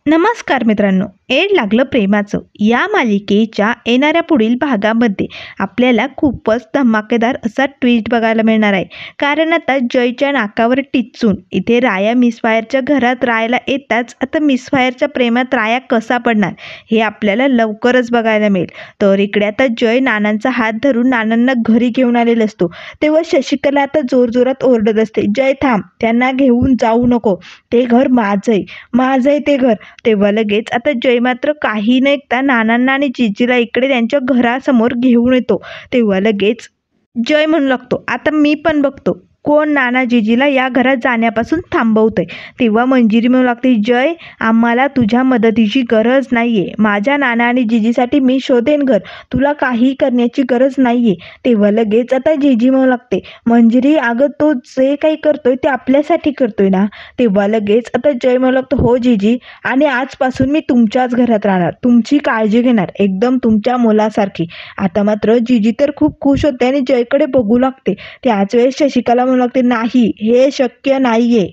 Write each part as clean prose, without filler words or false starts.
नमस्कार मित्रांनो, एड लागलं प्रेमाचं या मालिकेच्या येणाऱ्या पुढील भागामध्ये आपल्याला खूपच धमाकेदार असा ट्विस्ट बघायला मिळणार आहे. कारण आता जयच्या नाकावर टिच्चून इथे राया मिसफायरच्या घरात राहायला येताच आता मिसफायरच्या प्रेमात राया कसा पडणार हे आपल्याला लवकरच बघायला मिळेल. तर इकडे आता जय नानांचा हात धरून नानांना घरी घेऊन आलेला असतो. तेव्हा शशिकला आता जोरजोरात ओरडत असते, जय थांब, त्यांना घेऊन जाऊ नको, ते घर माझंय, माझंय ते घर. तेव्हा लगेच आता जय मात्र काही न ऐकता नानांना आणि जिजीला इकडे त्यांच्या घरासमोर घेऊन येतो. तेव्हा लगेच जय म्हणू लागतो, आता मी पण बघतो कोण नाना जिजीला या घरात जाण्यापासून थांबवतंय. तेव्हा मंजिरी म्हणू लागते, जय आम्हाला तुझ्या मदतीची गरज नाहीये, माझ्या नाना आणि जिजीसाठी मी शोधेन घर, तुला काही करण्याची गरज नाहीये. तेव्हा लगेच आता जिजी म्हणू लागते, मंजिरी अगं तो जे काही करतोय ते आपल्यासाठी करतोय ना. तेव्हा लगेच आता जय म्हणू लागतो, हो जिजी, आणि आजपासून मी तुमच्याच घरात राहणार, तुमची काळजी घेणार, एकदम तुमच्या मुलासारखी. आता मात्र जिजी तर खूप खुश होते आणि जयकडे बघू लागते. त्याच वेळेस शशिकला म्हणू लागते, नाही हे शक्य नाहीये.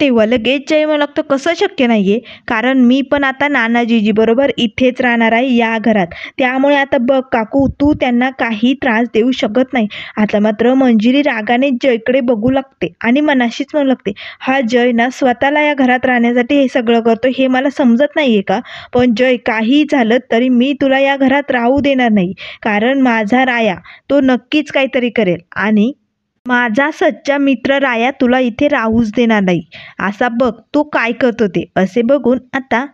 तेव्हा लगेच जय म्हणू लागतो, कसं शक्य नाहीये, कारण मी पण आता नाना जिजी बरोबर इथेच राहणार आहे या घरात, त्यामुळे आता बघ काकू, तू त्यांना काही त्रास देऊ शकत नाही. आता मात्र मंजिरी रागाने जयकडे बघू लागते आणि मनाशीच म्हणू लागते, हा जय ना स्वतःला या घरात राहण्यासाठी हे सगळं करतो हे मला समजत नाहीये का. पण जय, काही झालं तरी मी तुला या घरात राहू देणार नाही, कारण माझा राया तो नक्कीच काहीतरी करेल आणि माझा सच्चा मित्र राया तुला इथे राहूच देणार नाही. असा बघ तो काय करतो ते. असे बघून आता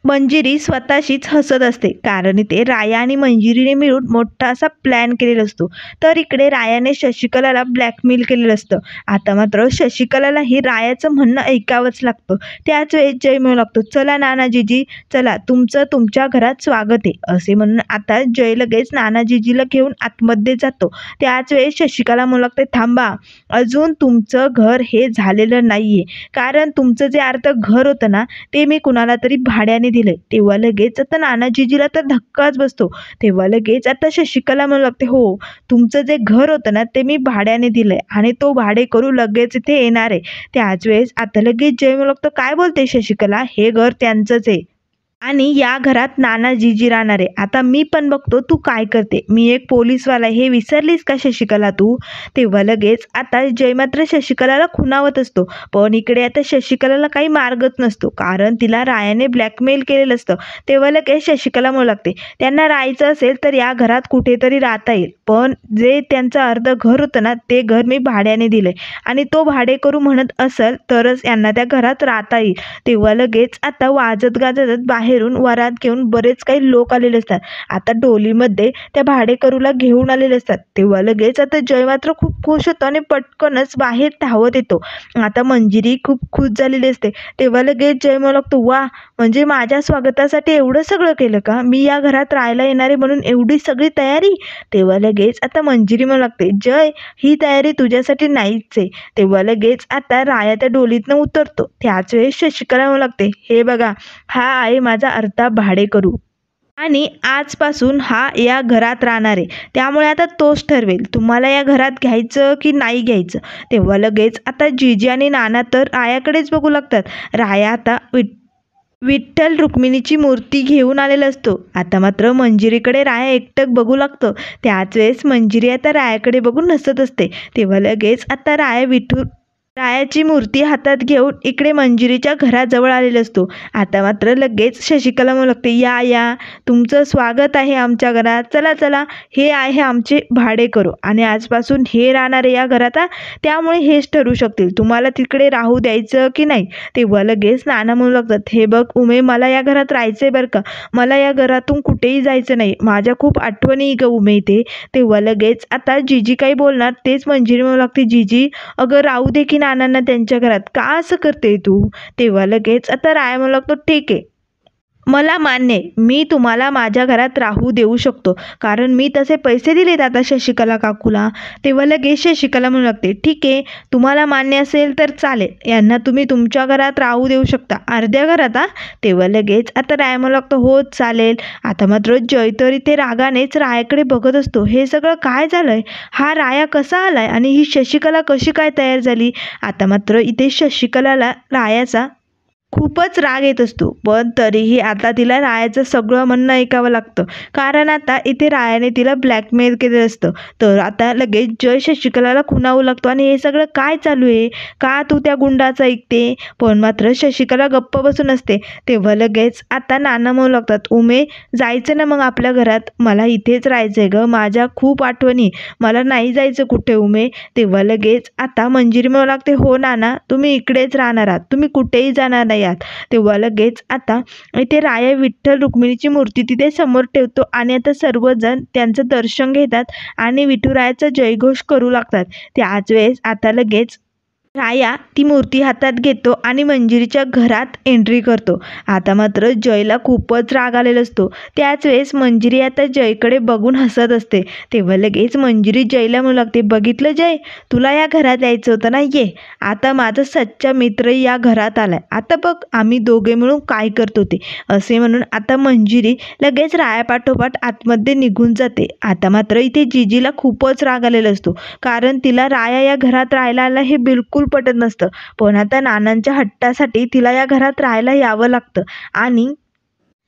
मंजिरी स्वतःशीच हसत असते, कारण इथे राया आणि मंजिरीने मिळून मोठा असा प्लॅन केलेला असतो. तर इकडे रायाने शशिकलाला ब्लॅकमेल केलेलं असतं. आता मात्र शशिकलाला ही रायाचं म्हणणं ऐकावंच लागतं. त्याच वेळेस जय म्हणू लागतो, चला नानाजीजी, चला तुमचं तुमच्या घरात स्वागत आहे. असे म्हणून आता जय लगेच नानाजीजीला घेऊन आतमध्ये जातो. त्याच वेळेस शशिकला म्हणू लागते, थांबा, अजून तुमचं घर हे झालेलं नाहीये, कारण तुमचं जे अर्ध घर होतं ना ते मी कुणाला तरी भाड्याने दिलंय. तेव्हा लगेच आता नानाजीजीला तर धक्काच बसतो. तेव्हा लगेच आता शशिकला म्हणू लागते, हो, तुमचं जे घर होतं ना ते मी भाड्याने दिलंय आणि तो भाडेकरू लगेच इथे येणार आहे. त्याच वेळेस आता लगेच जय म्हणू लागतो, काय बोलते शशिकला, हे घर त्यांचंच आहे आणि या घरात नाना जिजी राहणार आहे. आता मी पण बघतो तू काय करते, मी एक पोलीसवाला, हे विसरलीस का शशिकला तू. तेव्हा लगेच आता जय मात्र शशिकलाला खुणावत असतो. पण इकडे आता शशिकलाला काही मार्गच नसतो, कारण तिला रायाने ब्लॅकमेल केलेलं असतं. तेव्हा लगेच शशिकला म्हणू लागते, त्यांना राहायचं असेल तर या घरात कुठेतरी राहता येईल, पण जे त्यांचं अर्ध घर होतं ना ते घर मी भाड्याने दिलंय आणि तो भाडेकरू म्हणत असेल तरच यांना त्या घरात राहता येईल. तेव्हा लगेच आता वाजत गाजत बाहेरून वरात घेऊन बरेच काही लोक आलेले असतात. आता डोलीमध्ये त्या भाडेकरूला घेऊन आलेले असतात. तेव्हा लगेच आता जय मात्र खूप खुश होतो आणि पटकनच बाहेर धावत येतो. आता मंजिरी खूप खुश झालेली असते. तेव्हा लगेच जय म्हणू लागतो, वा, म्हणजे माझ्या स्वागतासाठी एवढं सगळं केलं का, मी या घरात राहायला येणारे म्हणून एवढी सगळी तयारी. तेव्हा लगेच आता मंजिरी म्हणू लागते, जय ही तयारी तुझ्यासाठी नाहीच आहे. तेव्हा लगेच आता राया त्या डोलीतनं उतरतो. त्याच वेळेस शशिकला म्हणू लागते, हे बघा, हा आहे माझा अर्धा भाडेकरू आणि आजपासून हा या घरात राहणार आहे, त्यामुळे आता तोच ठरवेल तुम्हाला या घरात घ्यायचं की नाही घ्यायचं. तेव्हा लगेच आता जिजी आणि नाना तर रायाकडेच बघू लागतात. राया आता विठ्ठल रुक्मिणीची मूर्ती घेऊन आलेला असतो. आता मात्र मंजिरीकडे राया एकटक बघू लागतं. त्याच वेळेस मंजिरी आता रायाकडे बघून हसत असते. तेव्हा लगेच आता रायाची मूर्ती हातात घेऊन इकडे मंजिरीच्या घराजवळ आलेला असतो. आता मात्र लगेच शशिकला म्हणू लागते, या तुमचं स्वागत आहे आमच्या घरात, चला चला, हे आहे आमचे भाडेकरू आणि आजपासून हे राहणार आहे या घरात, त्यामुळे हेच ठरू शकतील तुम्हाला तिकडे राहू द्यायचं की नाही. तेव्हा लगेच नाना म्हणू लागतात, हे बघ उमे, मला या घरात राहायचंय बरं का, मला या घरातून कुठेही जायचं नाही, माझ्या खूप आठवणी ग उमे इथे. तेव्हा लगेच आता जिजी काही बोलणार तेच मंजिरी म्हणू लागते, जिजी अगं राहू दे की नानांना त्यांच्या घरात, का असं करते तू. तेव्हा लगेच आता राया म्हणू लागतो, ठीक आहे, मला मान्य आहे, मी तुम्हाला माझ्या घरात राहू देऊ शकतो, कारण मी तसे पैसे दिलेत आता शशिकला काकूला. तेव्हा लगेच शशिकला म्हणू लागते, ठीक आहे, तुम्हाला मान्य असेल तर चालेल, यांना तुम्ही तुमच्या घरात राहू देऊ शकता, अर्ध्या घरात. तेव्हा लगेच आता राया म्हणू लागतो, हो चालेल. आता मात्र जय तर इथे रागानेच रायाकडे बघत असतो. हे सगळं काय झालंय, हा राया कसा आलाय आणि ही शशिकला कशी काय तयार झाली. आता मात्र इथे शशिकलाला रायाचा खूपच राग येत असतो, पण तरीही आता तिला रायाचं सगळं म्हणणं ऐकावं लागतं. कारण आता इथे रायाने तिला ब्लॅकमेल केलेलं असतं. तर आता लगेच जय शशिकलाला खुणावू लागतो आणि हे सगळं काय चालू आहे? का तू त्या गुंडाचं ऐकते? पण मात्र शशिकला गप्प बसून असते. तेव्हा लगेच आता नाना म्हणू लागतात, उमे जायचं ना मग आपल्या घरात, मला इथेच राहायचंय गं, माझ्या खूप आठवणी, मला नाही जायचं कुठे उमे. तेव्हा लगेच आता मंजिरी म्हणू लागते, हो नाना तुम्ही इकडेच राहणार आहात, तुम्ही कुठेही जाणार नाही आहात. तेव्हा लगेच आता इथे राया विठ्ठल रुक्मिणीची मूर्ती तिथे समोर ठेवतो आणि आता सर्वजण त्यांचं दर्शन घेतात आणि विठुरायाचा जयघोष करू लागतात. त्याच वेळेस आता लगेच राया ती मूर्ती हातात घेतो आणि मंजिरीच्या घरात एंट्री करतो. आता मात्र जयला खूपच राग आलेला असतो. त्याच वेळेस मंजिरी आता जयकडे बघून हसत असते. तेव्हा लगेच मंजिरी जयला म्हणू लागते, बघितलं जय, तुला या घरात यायचं होतं ना, ये. आता माझा सच्चा मित्र या घरात आलाय, आता बघ आम्ही दोघे मिळून काय करतो ते. असे म्हणून आता मंजिरी लगेच रायापाठोपाठ आतमध्ये निघून जाते. आता मात्र इथे जिजीला खूपच राग आलेला असतो. कारण तिला राया या घरात राहायला आला हे बिलकुल पटत नसतं. पण आता नानांच्या हट्टासाठी तिला या घरात राहायला यावं लागतं आणि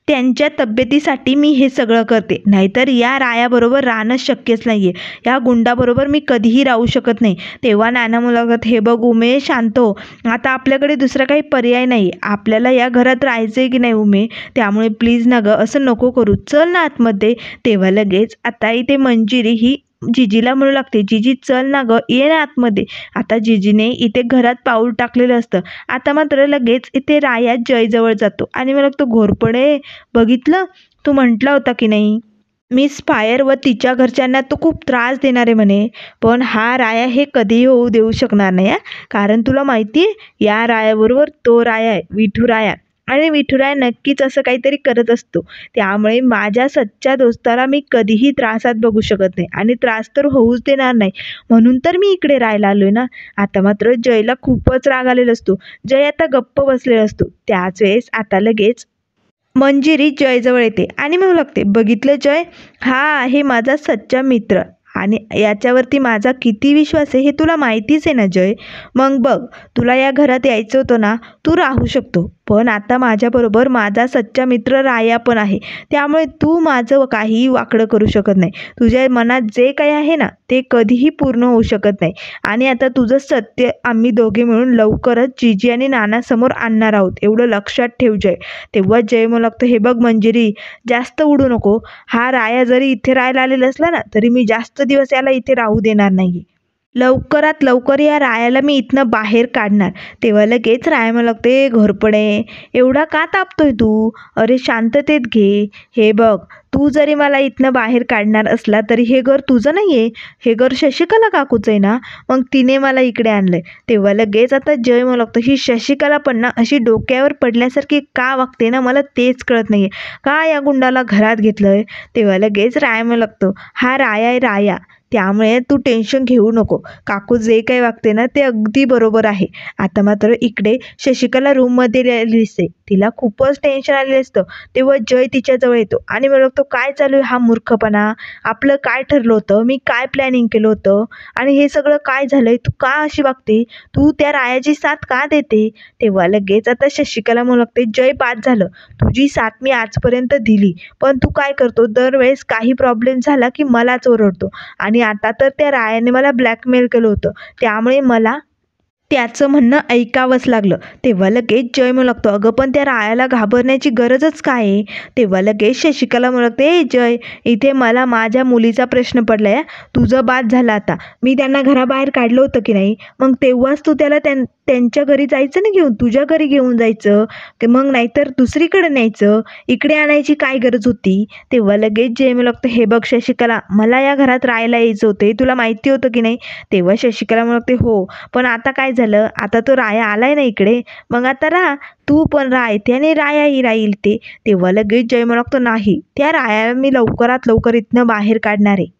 त्यांच्या तब्येतीसाठी मी हे सगळं करते. नाहीतर या रायाबरोबर राहणं शक्यच नाही आहे. या गुंडाबरोबर मी कधीही राहू शकत नाही. तेव्हा नाना मुलाखत, हे बघ उमे शांत हो. आता आपल्याकडे दुसरा काही पर्याय नाही. आपल्याला या घरात राहायचं आहे की नाही उमे? त्यामुळे प्लीज ना गं असं नको करू. चल ना आतमध्ये. तेव्हा लगेच आता इथे मंजिरी ही जिजीला म्हणू लागते, जिजी चल ना गं, ये ना आतमध्ये. आता जिजीने इथे घरात पाऊल टाकलेलं असतं. आता मात्र लगेच इथे राया जयजवळ जातो आणि मला तो घोरपडे, बघितलं तू म्हटला होता की नाही मिस फायर व तिच्या घरच्यांना तो खूप त्रास देणार आहे म्हणे. पण हा राया हे कधीही होऊ देऊ शकणार नाही हा. कारण तुला माहिती आहे या रायाबरोबर तो राया आहे विठुराया, आणि विठुराया नक्कीच असं काहीतरी करत असतो. त्यामुळे माझ्या सच्च्या दोस्ताला मी कधीही त्रासात बघू शकत नाही आणि त्रास तर होऊच देणार नाही. म्हणून तर मी इकडे राहायला आलोय ना. आता मात्र जयला खूपच राग आलेला असतो. जय आता गप्प बसलेला असतो. त्याच वेळेस आता लगेच मंजिरी जयजवळ येते आणि म्हणू लागते, बघितलं जय, हा आहे माझा सच्चा मित्र आणि याच्यावरती माझा किती विश्वास आहे हे तुला माहितीच आहे ना जय. मग बघ, तुला या घरात यायचं होतं ना, तू राहू शकतो. पण आता माझ्याबरोबर माझा सच्चा मित्र राया पण आहे. त्यामुळे तू माझं काहीही वाकडं करू शकत नाही. तुझ्या मनात जे काही आहे ना ते कधीही पूर्ण होऊ शकत नाही. आणि आता तुझं सत्य आम्ही दोघे मिळून लवकरच जिजी आणि नानासमोर आणणार आहोत, एवढं लक्षात ठेव जय. तेव्हा जय म्हणू लागतो, हे बघ मंजिरी, जास्त उडू नको. हा राया जरी इथे राहायला आलेला असला ना तरी मी जास्त दिवस याला इथे राहू देणार नाही. लवकरात लवकर या रायाला मी इथनं बाहेर काढणार. तेव्हा लगेच राया म्हणू लागते, घोरपडे एवढा का तापतोय तू? अरे शांततेत घे. हे बघ, तू जरी मला इथनं बाहेर काढणार असला तरी हे घर तुझं नाही आहे, हे घर शशिकला काकूचं आहे ना. मग तिने मला इकडे आणलंय. तेव्हा लगेच आता जय म्हणू लागतो, ही शशिकला पण ना अशी डोक्यावर पडल्यासारखी का वागते ना, मला तेच कळत नाही आहे. का या गुंडाला घरात घेतलंय? तेव्हा लगेच राया म्हणू लागतो, हा राया आहे राया, त्यामुळे तू टेन्शन घेऊ नको. काकू जे काही वागते ना ते अगदी बरोबर आहे. आता मात्र इकडे शशिकला रूममध्ये दिसते. तिला खूपच टेन्शन आलेलं असतं. तेव्हा जय तिच्याजवळ येतो आणि म्हणतो, काय चालू आहे हा मूर्खपणा? आपलं काय ठरलं होतं? मी काय प्लॅनिंग केलं होतं? आणि हे सगळं काय झालंय? तू का अशी वागते? तू त्या रायाची साथ का देते? तेव्हा लगेच आता शशिकला म्हणू लागते, जय बाद झालं, तुझी साथ मी आजपर्यंत दिली, पण तू काय करतो दरवेळेस काही प्रॉब्लेम झाला की मलाच ओरडतो. आणि आता तर त्या रायाने मला ब्लॅकमेल केलं होतं, त्यामुळे मला त्याचं म्हणणं ऐकावंच लागलं. तेव्हा लगेच जय म्हणू लागतो, अगं पण त्या रायाला घाबरण्याची गरजच काय आहे? तेव्हा लगेच शशिकला म्हणू लागते, ए जय, इथे मला माझ्या मुलीचा प्रश्न पडला आहे. तुझं बाद झालं आता. मी त्यांना घराबाहेर काढलं होतं की नाही, मग तेव्हाच तू त्याला त्यांच्या घरी जायचं ना घेऊन, तुझ्या घरी घेऊन जायचं की मग, नाहीतर दुसरीकडे न्यायचं. इकडे आणायची काय गरज होती? तेव्हा लगेच जय म्हणू लागतं, हे बघ शशिकला, मला या घरात राहायला यायचं होते, तुला माहिती होतं की नाही? तेव्हा शशिकला म्हणू लागते, हो, पण आता काय झालं, आता तो राया आलाय ना इकडे, मग आता राहा, तू पण राहा इथे आणि रायाही राहील ते. तेव्हा लगेच जय म्हणू लागतो, नाही, त्या रायाला मी लवकरात लवकर इथनं बाहेर काढणार आहे.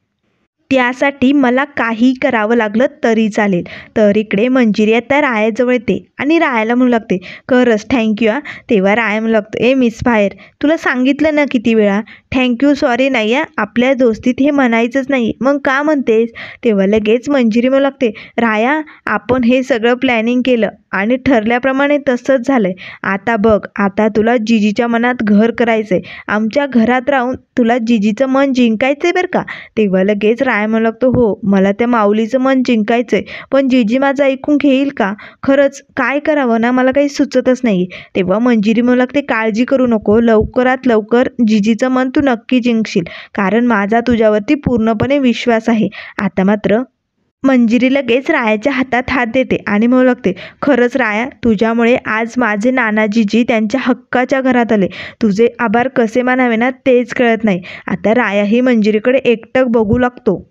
त्यासाठी मला काही करावं लागलं तरी चालेल. तर इकडे मंजिरी आता रायाजवळ येते आणि रायाला म्हणू लागते खरंच थँक्यू हां. तेव्हा राया म्हणू लागतो ए मिस फायर, तुला सांगितलं ना किती वेळा, थँक्यू सॉरी नाही हां, आपल्या दोस्तीत हे म्हणायचंच नाही, मग का म्हणतेस. तेव्हा लगेच मंजिरी म्हणू लागते राया, आपण हे सगळं प्लॅनिंग केलं आणि ठरल्याप्रमाणे तसंच झालंय. आता बघ, आता तुला जिजीच्या मनात घर करायचंय, आमच्या घरात राहून तुला जिजीचं मन जिंकायचंय बरं का. तेव्हा लगेच राया म्हणू लागतो हो, मला त्या माऊलीचं मन जिंकायचंय, पण जिजी माझं ऐकून घेईल का. खरंच काय करावं ना मला काही सुचतच नाही. तेव्हा मंजिरी म्हणू लागते काळजी करू नको, लवकरात लवकर जिजीचं मन तू नक्की जिंकशील, कारण माझा तुझ्यावरती पूर्णपणे विश्वास आहे. आता मात्र मंजिरी लगेच रायाच्या हातात हात देते आणि म्हणू लागते खरंच राया, तुझ्यामुळे आज माझे नानाजीजी त्यांच्या हक्काच्या घरात आले. तुझे आभार कसे मानावे ना तेच कळत नाही. आता रायाही मंजिरीकडे एकटक बघू लागतो.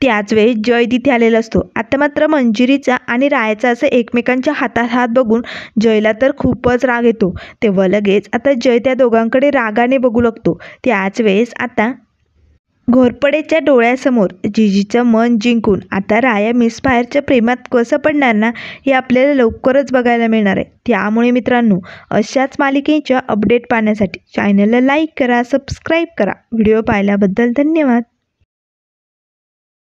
त्याच वेळी जय तिथे आलेला असतो. आता मात्र मंजिरीचा आणि रायाचा असं एकमेकांच्या हातात हात बघून जयला तर खूपच राग येतो. तेव्हा लगेच आता जय त्या दोघांकडे रागाने बघू लागतो. त्याच वेळेस आता घोरपडेच्या डोळ्यासमोर जिजीचं मन जिंकून आता राया मिस फायरच्या प्रेमात कसं पडणार ना, हे आपल्याला लवकरच बघायला मिळणार आहे. त्यामुळे मित्रांनो, अशाच मालिकेच्या अपडेट पाहण्यासाठी चॅनलला लाईक करा, सबस्क्राईब करा. व्हिडिओ पाहिल्याबद्दल धन्यवाद.